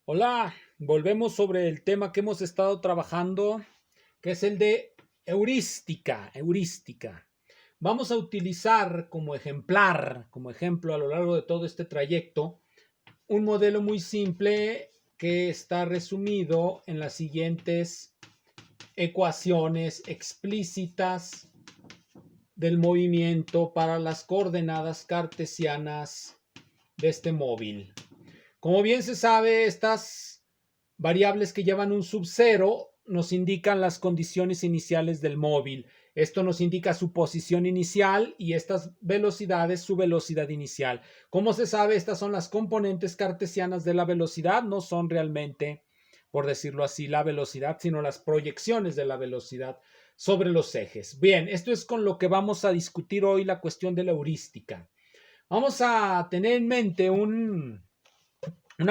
Hola, volvemos sobre el tema que hemos estado trabajando, que es el de heurística. Vamos a utilizar como ejemplar, como ejemplo a lo largo de todo este trayecto, un modelo muy simple que está resumido en las siguientes ecuaciones explícitas del movimiento para las coordenadas cartesianas de este móvil. Como bien se sabe, estas variables que llevan un subcero nos indican las condiciones iniciales del móvil. Esto nos indica su posición inicial y estas velocidades su velocidad inicial. Como se sabe, estas son las componentes cartesianas de la velocidad, no son realmente, por decirlo así, la velocidad, sino las proyecciones de la velocidad sobre los ejes. Bien, esto es con lo que vamos a discutir hoy la cuestión de la heurística. Vamos a tener en mente una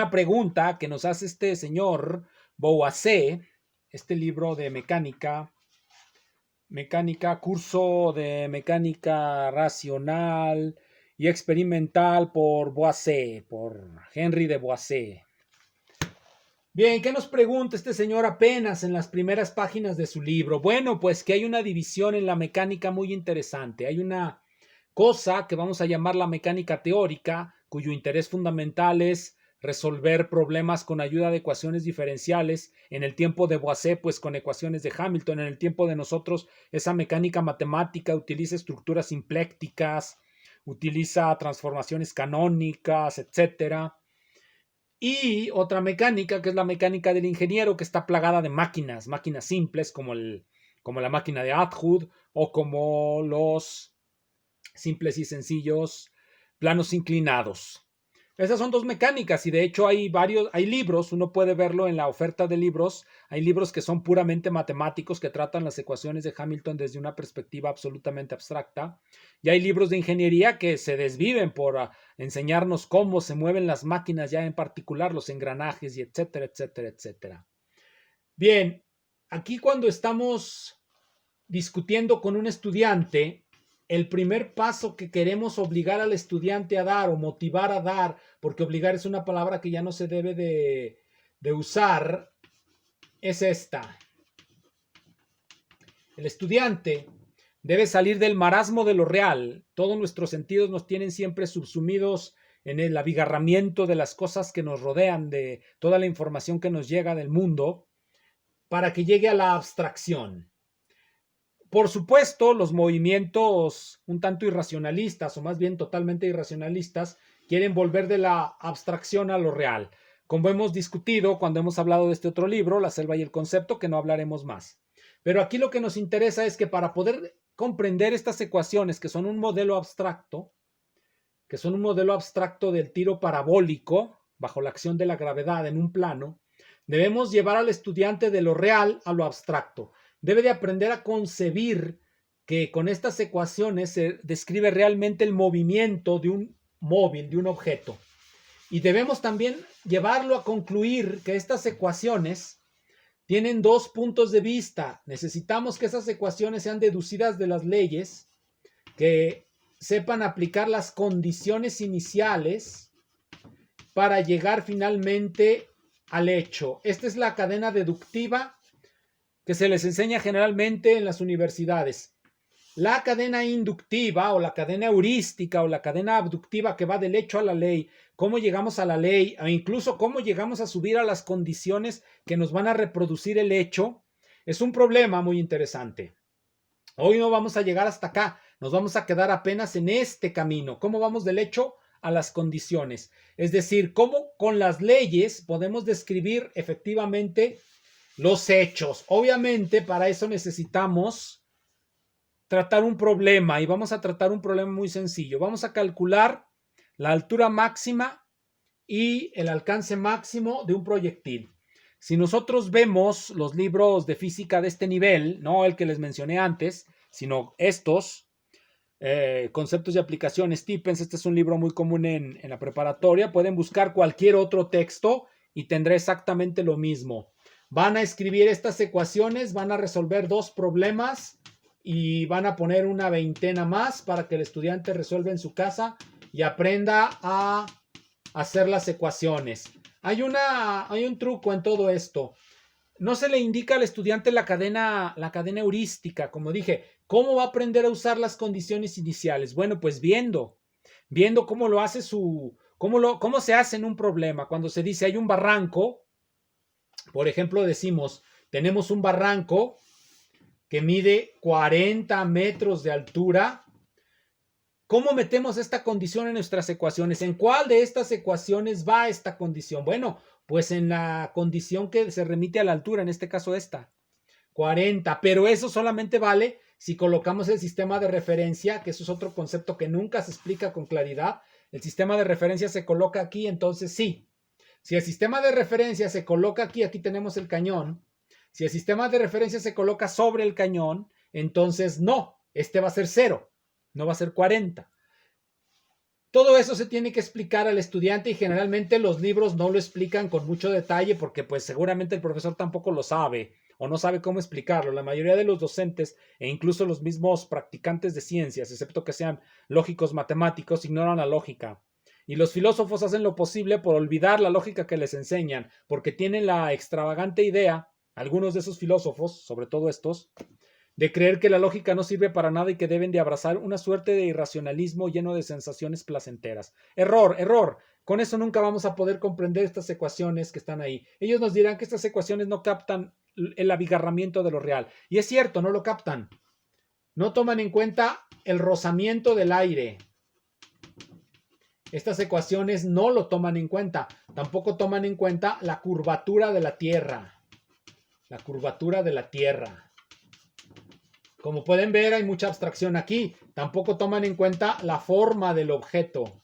pregunta que nos hace este señor Bouasse, este libro de curso de mecánica racional y experimental por Bouasse, por Henry de Bouasse. Bien, ¿qué nos pregunta este señor apenas en las primeras páginas de su libro? Bueno, pues que hay una división en la mecánica muy interesante. Hay una cosa que vamos a llamar la mecánica teórica, cuyo interés fundamental es resolver problemas con ayuda de ecuaciones diferenciales. En el tiempo de Bouasse, pues con ecuaciones de Hamilton. En el tiempo de nosotros, esa mecánica matemática utiliza estructuras simplécticas, utiliza transformaciones canónicas, etcétera. Y otra mecánica, que es la mecánica del ingeniero, que está plagada de máquinas simples como la máquina de Athwood o como los simples y sencillos planos inclinados. Esas son dos mecánicas y de hecho hay libros, uno puede verlo en la oferta de libros, hay libros que son puramente matemáticos que tratan las ecuaciones de Hamilton desde una perspectiva absolutamente abstracta y hay libros de ingeniería que se desviven por enseñarnos cómo se mueven las máquinas ya en particular, los engranajes y etcétera, etcétera, etcétera. Bien, aquí cuando estamos discutiendo con un estudiante, el primer paso que queremos obligar al estudiante a dar o motivar a dar, porque obligar es una palabra que ya no se debe de usar, es esta. El estudiante debe salir del marasmo de lo real. Todos nuestros sentidos nos tienen siempre subsumidos en el abigarramiento de las cosas que nos rodean, de toda la información que nos llega del mundo, para que llegue a la abstracción. Por supuesto, los movimientos un tanto irracionalistas, o más bien totalmente irracionalistas, quieren volver de la abstracción a lo real. Como hemos discutido cuando hemos hablado de este otro libro, La selva y el concepto, que no hablaremos más. Pero aquí lo que nos interesa es que para poder comprender estas ecuaciones, que son un modelo abstracto, del tiro parabólico, bajo la acción de la gravedad en un plano, debemos llevar al estudiante de lo real a lo abstracto. Debe de aprender a concebir que con estas ecuaciones se describe realmente el movimiento de un móvil, de un objeto. Y debemos también llevarlo a concluir que estas ecuaciones tienen dos puntos de vista. Necesitamos que esas ecuaciones sean deducidas de las leyes, que sepan aplicar las condiciones iniciales para llegar finalmente al hecho. Esta es la cadena deductiva que se les enseña generalmente en las universidades. La cadena inductiva o la cadena heurística o la cadena abductiva que va del hecho a la ley, cómo llegamos a la ley o incluso cómo llegamos a subir a las condiciones que nos van a reproducir el hecho, es un problema muy interesante. Hoy no vamos a llegar hasta acá, nos vamos a quedar apenas en este camino. ¿Cómo vamos del hecho a las condiciones? Es decir, cómo con las leyes podemos describir efectivamente los hechos. Obviamente, para eso necesitamos tratar un problema y vamos a tratar un problema muy sencillo. Vamos a calcular la altura máxima y el alcance máximo de un proyectil. Si nosotros vemos los libros de física de este nivel, no el que les mencioné antes, sino estos, conceptos de aplicación, Stephens, este es un libro muy común en la preparatoria, pueden buscar cualquier otro texto y tendrá exactamente lo mismo. Van a escribir estas ecuaciones, van a resolver dos problemas y van a poner una veintena más para que el estudiante resuelva en su casa y aprenda a hacer las ecuaciones. Hay un truco en todo esto. No se le indica al estudiante la cadena heurística, como dije. ¿Cómo va a aprender a usar las condiciones iniciales? Bueno, pues viendo cómo lo hace cómo se hace en un problema. Cuando se dice hay un barranco, por ejemplo, decimos, tenemos un barranco que mide 40 metros de altura. ¿Cómo metemos esta condición en nuestras ecuaciones? ¿En cuál de estas ecuaciones va esta condición? Bueno, pues en la condición que se remite a la altura, en este caso esta, 40, pero eso solamente vale si colocamos el sistema de referencia, que eso es otro concepto que nunca se explica con claridad. El sistema de referencia se coloca aquí, entonces sí. Si el sistema de referencia se coloca aquí, aquí tenemos el cañón. Si el sistema de referencia se coloca sobre el cañón, entonces no, este va a ser 0, no va a ser 40. Todo eso se tiene que explicar al estudiante y generalmente los libros no lo explican con mucho detalle porque pues seguramente el profesor tampoco lo sabe o no sabe cómo explicarlo. La mayoría de los docentes e incluso los mismos practicantes de ciencias, excepto que sean lógicos matemáticos, ignoran la lógica. Y los filósofos hacen lo posible por olvidar la lógica que les enseñan, porque tienen la extravagante idea, algunos de esos filósofos, sobre todo estos, de creer que la lógica no sirve para nada y que deben de abrazar una suerte de irracionalismo lleno de sensaciones placenteras. Error, error. Con eso nunca vamos a poder comprender estas ecuaciones que están ahí. Ellos nos dirán que estas ecuaciones no captan el abigarramiento de lo real. Y es cierto, no lo captan. No toman en cuenta el rozamiento del aire. Estas ecuaciones no lo toman en cuenta. Tampoco toman en cuenta la curvatura de la Tierra. La curvatura de la Tierra. Como pueden ver, hay mucha abstracción aquí. Tampoco toman en cuenta la forma del objeto.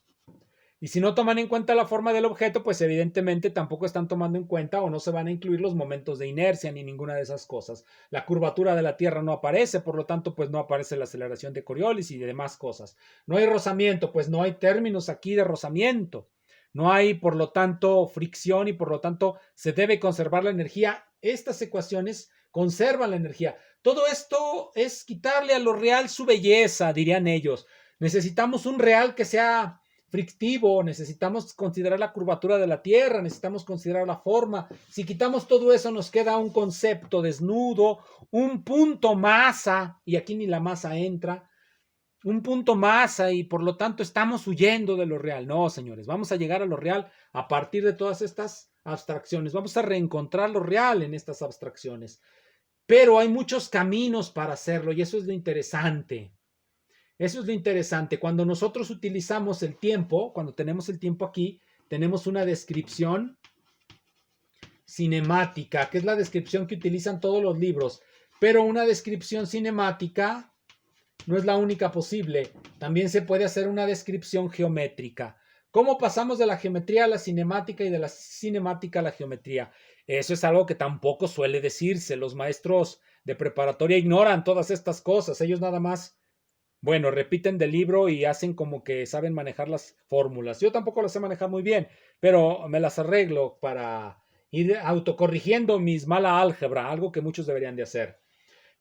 Y si no toman en cuenta la forma del objeto, pues evidentemente tampoco están tomando en cuenta o no se van a incluir los momentos de inercia ni ninguna de esas cosas. La curvatura de la Tierra no aparece, por lo tanto, pues no aparece la aceleración de Coriolis y demás cosas. No hay rozamiento, pues no hay términos aquí de rozamiento. No hay, por lo tanto, fricción y por lo tanto se debe conservar la energía. Estas ecuaciones conservan la energía. Todo esto es quitarle a lo real su belleza, dirían ellos. Necesitamos un real que sea frictivo, necesitamos considerar la curvatura de la Tierra, necesitamos considerar la forma. Si quitamos todo eso, nos queda un concepto desnudo, un punto masa, y aquí ni la masa entra, un punto masa, y por lo tanto estamos huyendo de lo real. No, señores, vamos a llegar a lo real a partir de todas estas abstracciones. Vamos a reencontrar lo real en estas abstracciones. Pero hay muchos caminos para hacerlo, y eso es lo interesante. Eso es lo interesante. Cuando nosotros utilizamos el tiempo, cuando tenemos el tiempo aquí, tenemos una descripción cinemática, que es la descripción que utilizan todos los libros. Pero una descripción cinemática no es la única posible. También se puede hacer una descripción geométrica. ¿Cómo pasamos de la geometría a la cinemática y de la cinemática a la geometría? Eso es algo que tampoco suele decirse. Los maestros de preparatoria ignoran todas estas cosas. Ellos nada más repiten del libro y hacen como que saben manejar las fórmulas. Yo tampoco las sé manejar muy bien, pero me las arreglo para ir autocorrigiendo mis mala álgebra, algo que muchos deberían de hacer.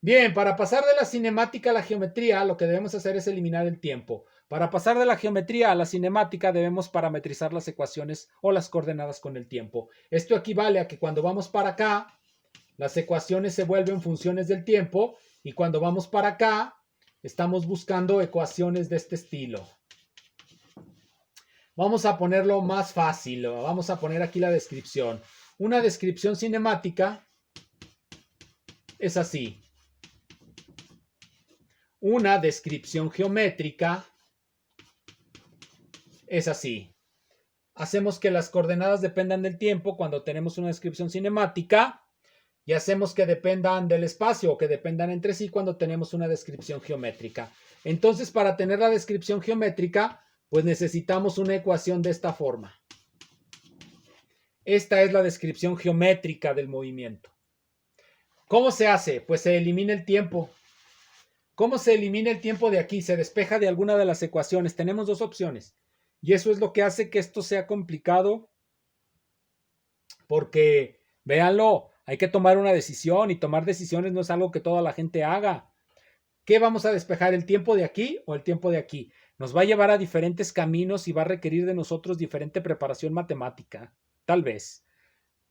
Bien, para pasar de la cinemática a la geometría, lo que debemos hacer es eliminar el tiempo. Para pasar de la geometría a la cinemática, debemos parametrizar las ecuaciones o las coordenadas con el tiempo. Esto equivale a que cuando vamos para acá, las ecuaciones se vuelven funciones del tiempo, y cuando vamos para acá, estamos buscando ecuaciones de este estilo. Vamos a ponerlo más fácil. Vamos a poner aquí la descripción. Una descripción cinemática es así. Una descripción geométrica es así. Hacemos que las coordenadas dependan del tiempo cuando tenemos una descripción cinemática, y hacemos que dependan del espacio o que dependan entre sí cuando tenemos una descripción geométrica. Entonces, para tener la descripción geométrica, pues necesitamos una ecuación de esta forma. Esta es la descripción geométrica del movimiento. ¿Cómo se hace? Pues se elimina el tiempo. ¿Cómo se elimina el tiempo de aquí? Se despeja de alguna de las ecuaciones. Tenemos dos opciones. Y eso es lo que hace que esto sea complicado. Porque, véanlo, hay que tomar una decisión, y tomar decisiones no es algo que toda la gente haga. ¿Qué vamos a despejar? ¿El tiempo de aquí o el tiempo de aquí? Nos va a llevar a diferentes caminos y va a requerir de nosotros diferente preparación matemática. tal vez.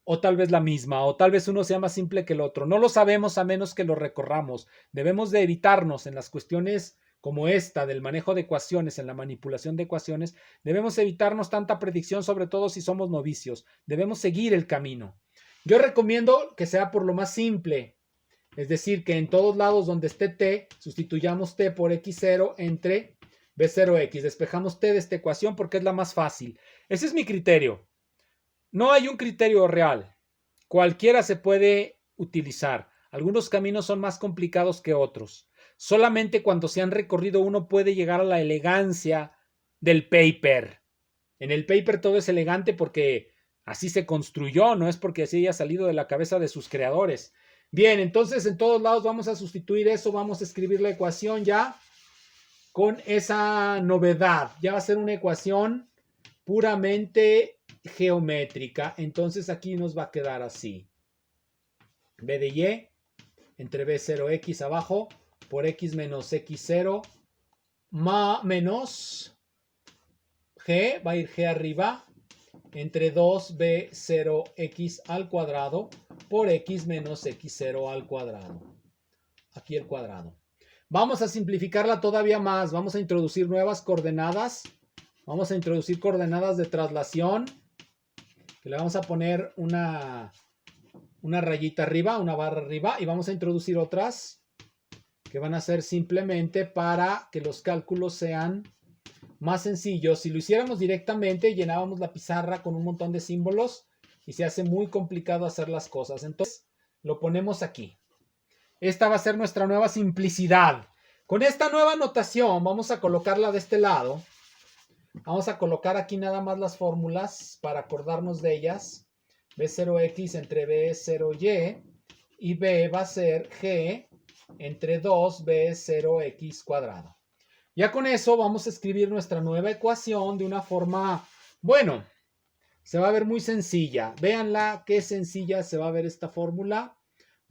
O tal vez la misma, o tal vez uno sea más simple que el otro. No lo sabemos a menos que lo recorramos. Debemos de evitarnos en las cuestiones como esta del manejo de ecuaciones, en la manipulación de ecuaciones, debemos evitarnos tanta predicción, sobre todo si somos novicios. Debemos seguir el camino. Yo recomiendo que sea por lo más simple, es decir, que en todos lados donde esté t, sustituyamos t por x0 entre b0x. Despejamos t de esta ecuación porque es la más fácil. Ese es mi criterio. No hay un criterio real. Cualquiera se puede utilizar. Algunos caminos son más complicados que otros. Solamente cuando se han recorrido uno puede llegar a la elegancia del paper. En el paper todo es elegante porque así se construyó, no es porque así haya salido de la cabeza de sus creadores. Bien, entonces en todos lados vamos a sustituir eso, vamos a escribir la ecuación ya con esa novedad. Ya va a ser una ecuación puramente geométrica. Entonces aquí nos va a quedar así. B de Y entre B0X abajo por X menos X0 menos G, va a ir G arriba, entre 2B0X al cuadrado por X menos X0 al cuadrado. Aquí el cuadrado. Vamos a simplificarla todavía más. Vamos a introducir nuevas coordenadas. Vamos a introducir coordenadas de traslación. Que le vamos a poner una rayita arriba, una barra arriba. Y vamos a introducir otras que van a ser simplemente para que los cálculos sean más sencillos. Si lo hiciéramos directamente, llenábamos la pizarra con un montón de símbolos y se hace muy complicado hacer las cosas. Entonces, lo ponemos aquí. Esta va a ser nuestra nueva simplicidad. Con esta nueva notación, vamos a colocarla de este lado. Vamos a colocar aquí nada más las fórmulas para acordarnos de ellas. B0x entre B0y y B va a ser G entre 2B0x cuadrado. Ya con eso vamos a escribir nuestra nueva ecuación de una forma, bueno, se va a ver muy sencilla. Véanla qué sencilla se va a ver esta fórmula.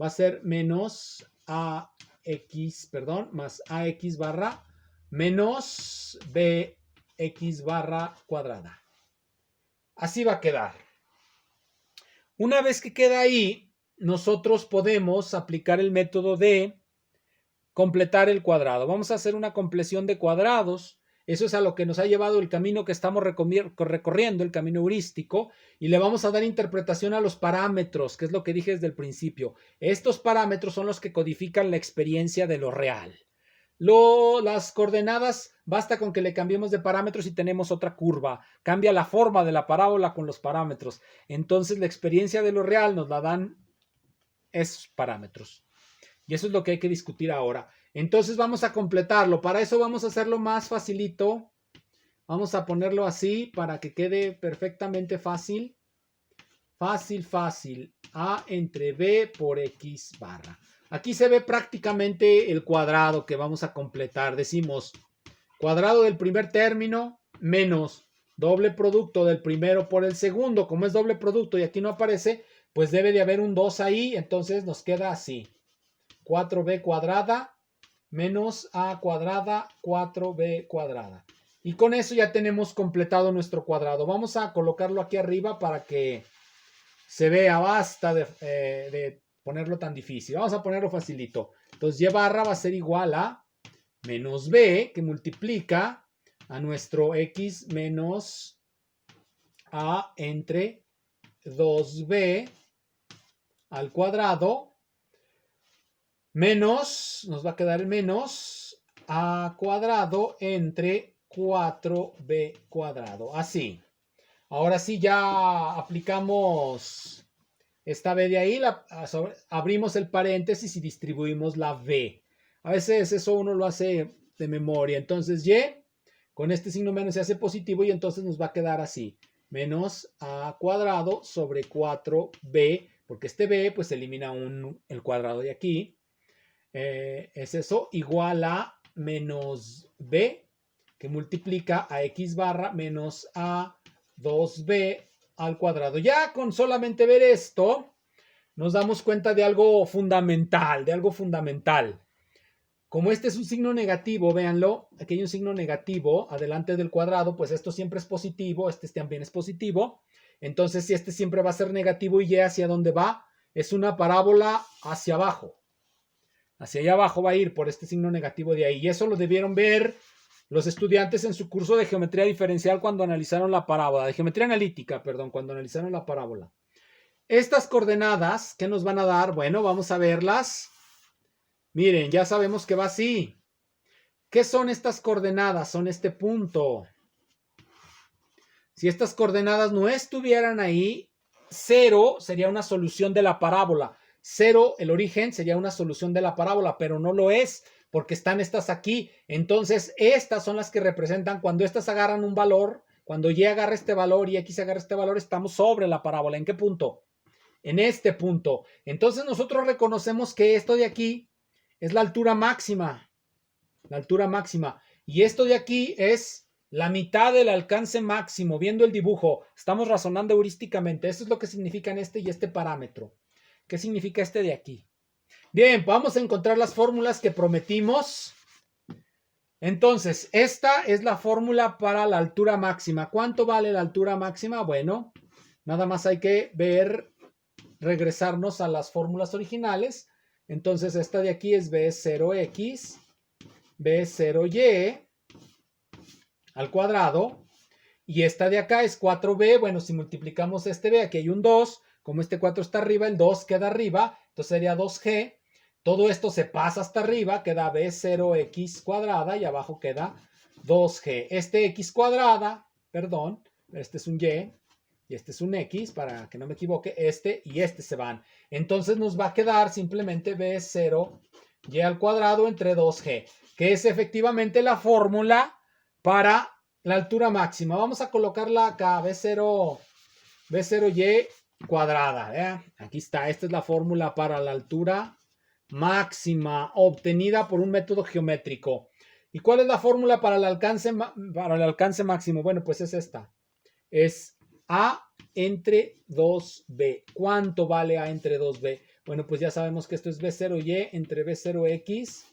Va a ser menos AX, perdón, más AX barra menos BX barra cuadrada. Así va a quedar. Una vez que queda ahí, nosotros podemos aplicar el método de completar el cuadrado. Vamos a hacer una compleción de cuadrados. Eso es a lo que nos ha llevado el camino que estamos recorriendo, el camino heurístico, y le vamos a dar interpretación a los parámetros, que es lo que dije desde el principio. Estos parámetros son los que codifican la experiencia de lo real. Las coordenadas, basta con que le cambiemos de parámetros y tenemos otra curva. Cambia la forma de la parábola con los parámetros. Entonces la experiencia de lo real nos la dan esos parámetros. Y eso es lo que hay que discutir ahora. Entonces vamos a completarlo. Para eso vamos a hacerlo más facilito. Vamos a ponerlo así para que quede perfectamente fácil. Fácil, fácil. A entre B por X barra. Aquí se ve prácticamente el cuadrado que vamos a completar. Decimos cuadrado del primer término menos doble producto del primero por el segundo. Como es doble producto y aquí no aparece, pues debe de haber un 2 ahí. Entonces nos queda así. 4b cuadrada menos a cuadrada 4b cuadrada. Y con eso ya tenemos completado nuestro cuadrado. Vamos a colocarlo aquí arriba para que se vea. Basta de ponerlo tan difícil. Vamos a ponerlo facilito. Entonces y barra va a ser igual a menos b, que multiplica a nuestro x menos a entre 2b al cuadrado menos, nos va a quedar el menos a cuadrado entre 4b cuadrado. Así. Ahora sí ya aplicamos esta b de ahí, abrimos el paréntesis y distribuimos la b. A veces eso uno lo hace de memoria. Entonces y con este signo menos se hace positivo y entonces nos va a quedar así. Menos a cuadrado sobre 4b, porque este b pues elimina el cuadrado de aquí. Es eso, igual a menos b, que multiplica a x barra menos a 2b al cuadrado. Ya con solamente ver esto, nos damos cuenta de algo fundamental, Como este es un signo negativo, véanlo, aquí hay un signo negativo adelante del cuadrado, pues esto siempre es positivo, este también es positivo. Entonces, si este siempre va a ser negativo y y hacia dónde va, es una parábola hacia abajo. Hacia allá abajo va a ir por este signo negativo de ahí. Y eso lo debieron ver los estudiantes en su curso de geometría diferencial cuando analizaron la parábola, de geometría analítica, perdón, cuando analizaron la parábola. Estas coordenadas, ¿qué nos van a dar? Bueno, vamos a verlas. Miren, ya sabemos que va así. ¿Qué son estas coordenadas? Son este punto. Si estas coordenadas no estuvieran ahí, 0 sería una solución de la parábola. 0, el origen, sería una solución de la parábola, pero no lo es, porque están estas aquí. Entonces, estas son las que representan cuando estas agarran un valor, cuando y agarra este valor y x agarra este valor, estamos sobre la parábola. ¿En qué punto? En este punto. Entonces, nosotros reconocemos que esto de aquí es la altura máxima. La altura máxima. Y esto de aquí es la mitad del alcance máximo. Viendo el dibujo, estamos razonando heurísticamente. Eso es lo que significan este y este parámetro. ¿Qué significa este de aquí? Bien, vamos a encontrar las fórmulas que prometimos. Entonces, esta es la fórmula para la altura máxima. ¿Cuánto vale la altura máxima? Bueno, nada más hay que regresarnos a las fórmulas originales. Entonces, esta de aquí es B0x, B0y al cuadrado. Y esta de acá es 4b. Bueno, si multiplicamos este b, aquí hay un 2. Como este 4 está arriba, el 2 queda arriba. Entonces sería 2g. Todo esto se pasa hasta arriba. Queda b0x cuadrada y abajo queda 2g. Este x cuadrada, perdón, este es un y y este es un x, para que no me equivoque. Este y este se van. Entonces nos va a quedar simplemente b0y al cuadrado entre 2g, que es efectivamente la fórmula para la altura máxima. Vamos a colocarla acá, B0y cuadrada. Aquí está, esta es la fórmula para la altura máxima obtenida por un método geométrico. ¿Y cuál es la fórmula para el alcance máximo? Bueno, pues es esta. Es A entre 2B. ¿Cuánto vale A entre 2B? Bueno, pues ya sabemos que esto es B0y entre B0x.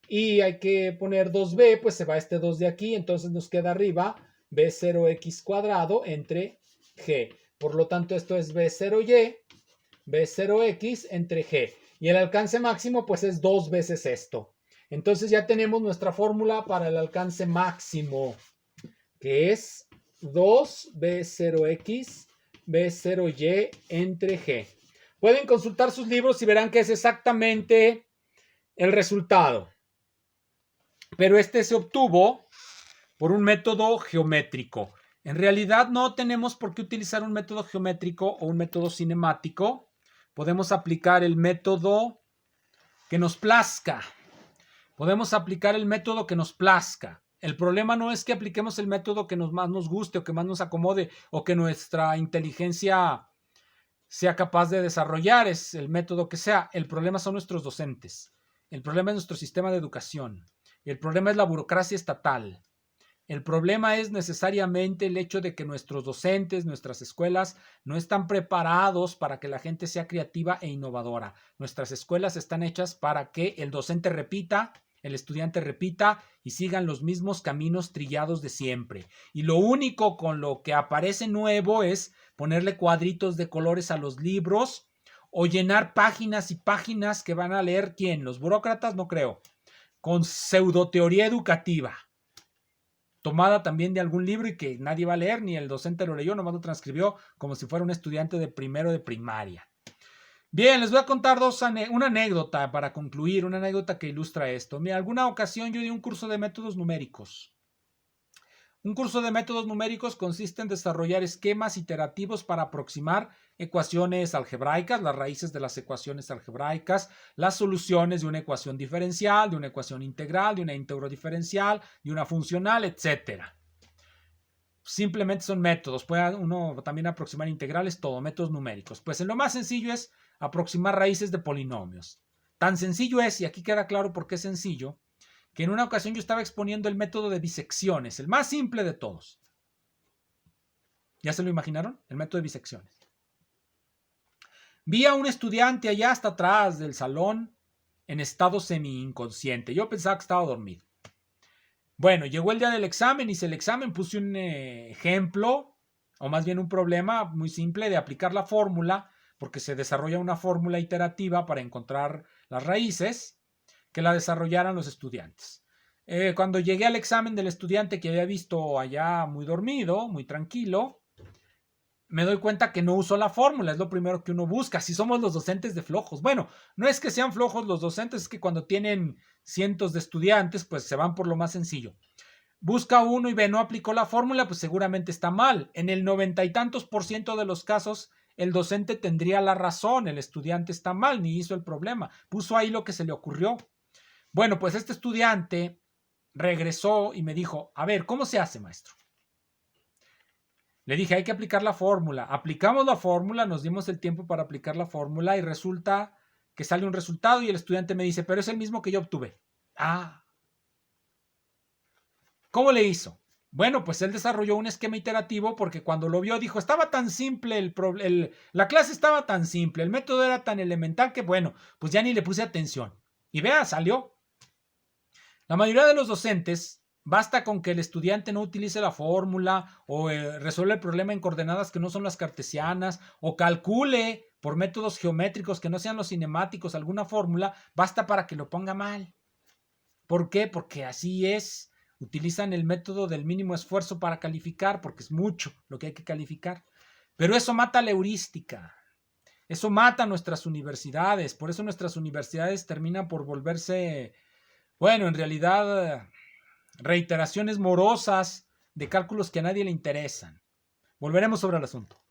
Y hay que poner 2b, pues se va este 2 de aquí, entonces nos queda arriba b0x cuadrado entre g. Por lo tanto, esto es b0y, b0x entre g. Y el alcance máximo, pues es 2 veces esto. Entonces ya tenemos nuestra fórmula para el alcance máximo, que es 2b0x, b0y entre g. Pueden consultar sus libros y verán que es exactamente el resultado. Pero este se obtuvo por un método geométrico. En realidad no tenemos por qué utilizar un método geométrico o un método cinemático. Podemos aplicar el método que nos plazca. Podemos aplicar el método que nos plazca. El problema no es que apliquemos el método que más nos guste o que más nos acomode o que nuestra inteligencia sea capaz de desarrollar, es el método que sea. El problema son nuestros docentes. El problema es nuestro sistema de educación. El problema es la burocracia estatal. El problema es necesariamente el hecho de que nuestros docentes, nuestras escuelas, no están preparados para que la gente sea creativa e innovadora. Nuestras escuelas están hechas para que el docente repita, el estudiante repita y sigan los mismos caminos trillados de siempre. Y lo único con lo que aparece nuevo es ponerle cuadritos de colores a los libros o llenar páginas y páginas que van a leer ¿quién? Los burócratas, no creo. Con pseudoteoría educativa, tomada también de algún libro y que nadie va a leer, ni el docente lo leyó, nomás lo transcribió como si fuera un estudiante de primero de primaria. Bien, les voy a contar una anécdota para concluir, una anécdota que ilustra esto. Mira, alguna ocasión yo di un curso de métodos numéricos. Un curso de métodos numéricos consiste en desarrollar esquemas iterativos para aproximar ecuaciones algebraicas, las raíces de las ecuaciones algebraicas, las soluciones de una ecuación diferencial, de una ecuación integral, de una íntegro diferencial, de una funcional, etc. Simplemente son métodos. Puede uno también aproximar integrales, todo, métodos numéricos. Pues en lo más sencillo es aproximar raíces de polinomios. Tan sencillo es, y aquí queda claro por qué es sencillo, que en una ocasión yo estaba exponiendo el método de bisecciones, el más simple de todos. ¿Ya se lo imaginaron? El método de bisecciones. Vi a un estudiante allá hasta atrás del salón en estado semi-inconsciente. Yo pensaba que estaba dormido. Bueno, llegó el día del examen, hice el examen, puse un ejemplo o más bien un problema muy simple de aplicar la fórmula, porque se desarrolla una fórmula iterativa para encontrar las raíces, que la desarrollaran los estudiantes. Cuando llegué al examen del estudiante que había visto allá muy dormido, muy tranquilo, me doy cuenta que no usó la fórmula, es lo primero que uno busca. Si somos los docentes de flojos. Bueno, no es que sean flojos los docentes, es que cuando tienen cientos de estudiantes, pues se van por lo más sencillo. Busca uno y ve, no aplicó la fórmula, pues seguramente está mal. En el 90 y tantos % de los casos, el docente tendría la razón, el estudiante está mal, ni hizo el problema. Puso ahí lo que se le ocurrió. Bueno, pues este estudiante regresó y me dijo, a ver, ¿cómo se hace, maestro? Le dije, hay que aplicar la fórmula. Aplicamos la fórmula, nos dimos el tiempo para aplicar la fórmula y resulta que sale un resultado y el estudiante me dice, pero es el mismo que yo obtuve. Ah, ¿cómo le hizo? Bueno, pues él desarrolló un esquema iterativo porque cuando lo vio dijo, estaba tan simple, la clase estaba tan simple, el método era tan elemental que bueno, pues ya ni le puse atención. Y vea, salió. La mayoría de los docentes basta con que el estudiante no utilice la fórmula o resuelva el problema en coordenadas que no son las cartesianas o calcule por métodos geométricos que no sean los cinemáticos alguna fórmula, basta para que lo ponga mal. ¿Por qué? Porque así es. Utilizan el método del mínimo esfuerzo para calificar, porque es mucho lo que hay que calificar. Pero eso mata la heurística. Eso mata nuestras universidades. Por eso nuestras universidades terminan por volverse, bueno, en realidad, reiteraciones morosas de cálculos que a nadie le interesan. Volveremos sobre el asunto.